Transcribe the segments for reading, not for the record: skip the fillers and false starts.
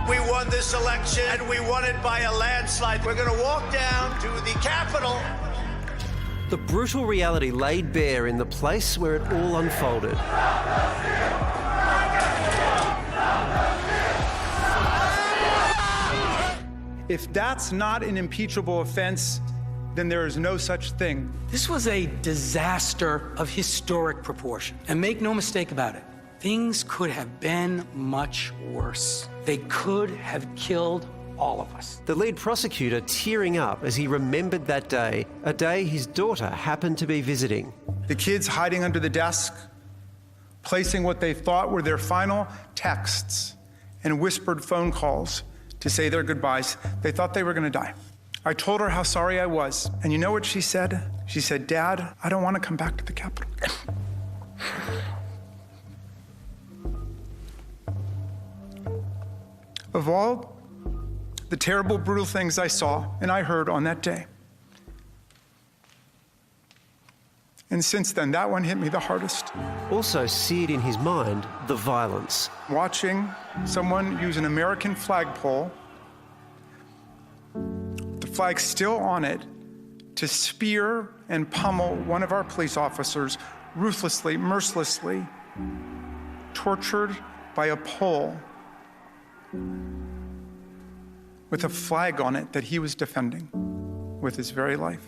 We won this election, and we won it by a landslide. We're going to walk down to the Capitol. The brutal reality laid bare in the place where it all unfolded. If that's not an impeachable offense, then there is no such thing. This was a disaster of historic proportion. And make no mistake about it, things could have been much worse. They could have killed all of us. The lead prosecutor tearing up as he remembered that day, a day his daughter happened to be visiting. The kids hiding under the desk, placing what they thought were their final texts and whispered phone calls to say their goodbyes. They thought they were going to die. I told her how sorry I was. And you know what she said? She said, "Dad, I don't want to come back to the Capitol." Of all the terrible, brutal things I saw and I heard on that day, and since then, that one hit me the hardest. Also seared in his mind, the violence. Watching someone use an American flagpole, the flag still on it, to spear and pummel one of our police officers ruthlessly, mercilessly, tortured by a pole with a flag on it that he was defending with his very life.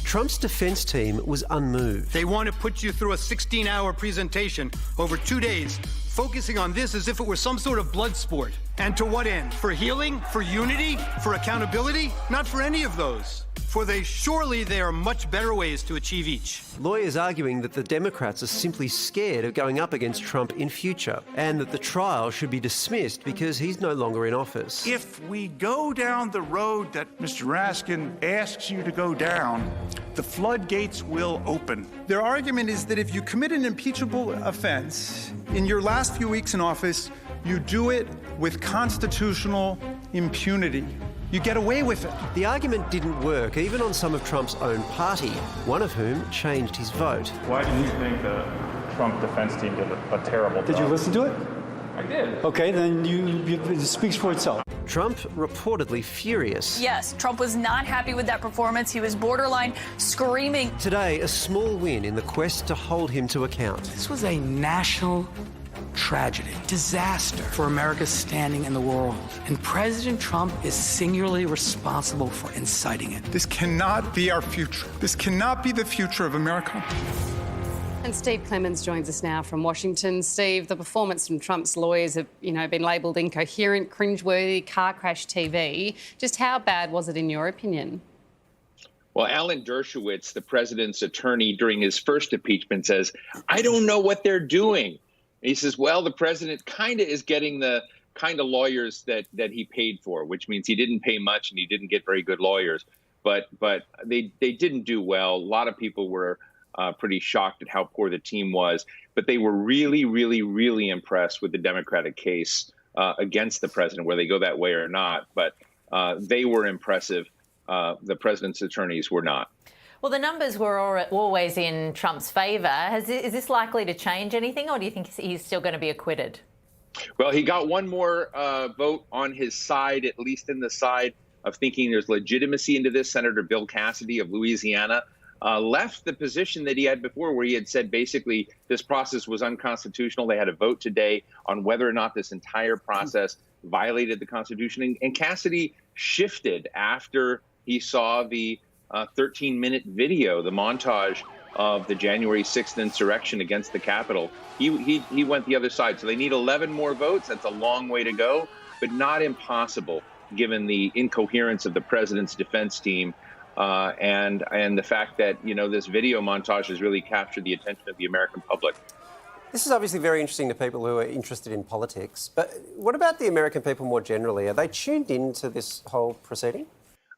Trump's defense team was unmoved. They want to put you through a 16-hour presentation over 2 days, focusing on this as if it were some sort of blood sport. And to what end? For healing? For unity? For accountability? Not for any of those. For surely there are much better ways to achieve each. Lawyers arguing that the Democrats are simply scared of going up against Trump in future, and that the trial should be dismissed because he's no longer in office. If we go down the road that Mr. Raskin asks you to go down, the floodgates will open. Their argument is that if you commit an impeachable offense in your last few weeks in office, you do it with constitutional impunity. You get away with it. The argument didn't work, even on some of Trump's own party, one of whom changed his vote. Why do you think the Trump defense team did a terrible job? Did you listen to it? I did. Okay, then it speaks for itself. Trump reportedly furious. Yes, Trump was not happy with that performance. He was borderline screaming. Today, a small win in the quest to hold him to account. This was a national tragedy, disaster for America's standing in the world. And President Trump is singularly responsible for inciting it. This cannot be our future. This cannot be the future of America. And Steve Clemens joins us now from Washington. Steve, the performance from Trump's lawyers have, been labelled incoherent, cringeworthy, car crash TV. Just how bad was it in your opinion? Well, Alan Dershowitz, the president's attorney during his first impeachment, says, "I don't know what they're doing." And he says, well, the president kind of is getting the kind of lawyers that he paid for, which means he didn't pay much and he didn't get very good lawyers. But they didn't do well. A lot of people were pretty shocked at how poor the team was. But they were really, really, really impressed with the Democratic case against the president, whether they go that way or not. But they were impressive. The president's attorneys were not. Well, the numbers were always in Trump's favour. Is this likely to change anything, or do you think he's still going to be acquitted? Well, he got one more vote on his side, at least in the side of thinking there's legitimacy into this. Senator Bill Cassidy of Louisiana left the position that he had before, where he had said basically this process was unconstitutional. They had a vote today on whether or not this entire process violated the Constitution. And Cassidy shifted after he saw the 13-minute video, the montage of the January 6th insurrection against the Capitol. He went the other side. So they need 11 more votes. That's a long way to go, but not impossible given the incoherence of the president's defense team and the fact that, this video montage has really captured the attention of the American public. This is obviously very interesting to people who are interested in politics. But what about the American people more generally? Are they tuned into this whole proceeding?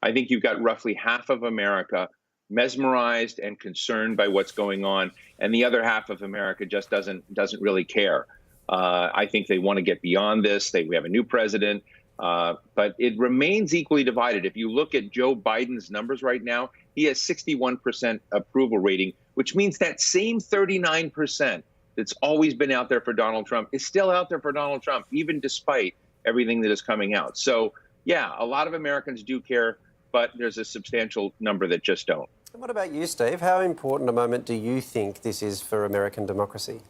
I think you've got roughly half of America mesmerized and concerned by what's going on, and the other half of America just doesn't really care. I think they want to get beyond this. We have a new president, but it remains equally divided. If you look at Joe Biden's numbers right now, he has 61% approval rating, which means that same 39% that's always been out there for Donald Trump is still out there for Donald Trump, even despite everything that is coming out. So, yeah, a lot of Americans do care, but there's a substantial number that just don't. And what about you, Steve? How important a moment do you think this is for American democracy?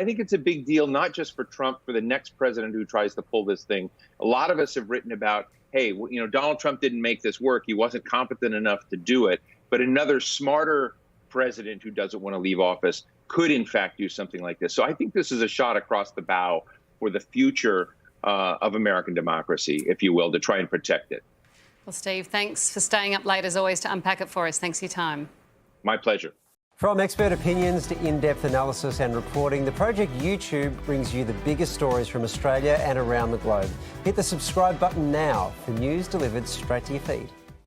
I think it's a big deal, not just for Trump, for the next president who tries to pull this thing. A lot of us have written about, hey, Donald Trump didn't make this work. He wasn't competent enough to do it. But another smarter president who doesn't want to leave office could, in fact, do something like this. So I think this is a shot across the bow for the future of American democracy, if you will, to try and protect it. Well, Steve, thanks for staying up late as always to unpack it for us. Thanks for your time. My pleasure. From expert opinions to in-depth analysis and reporting, the Project YouTube brings you the biggest stories from Australia and around the globe. Hit the subscribe button now for news delivered straight to your feed.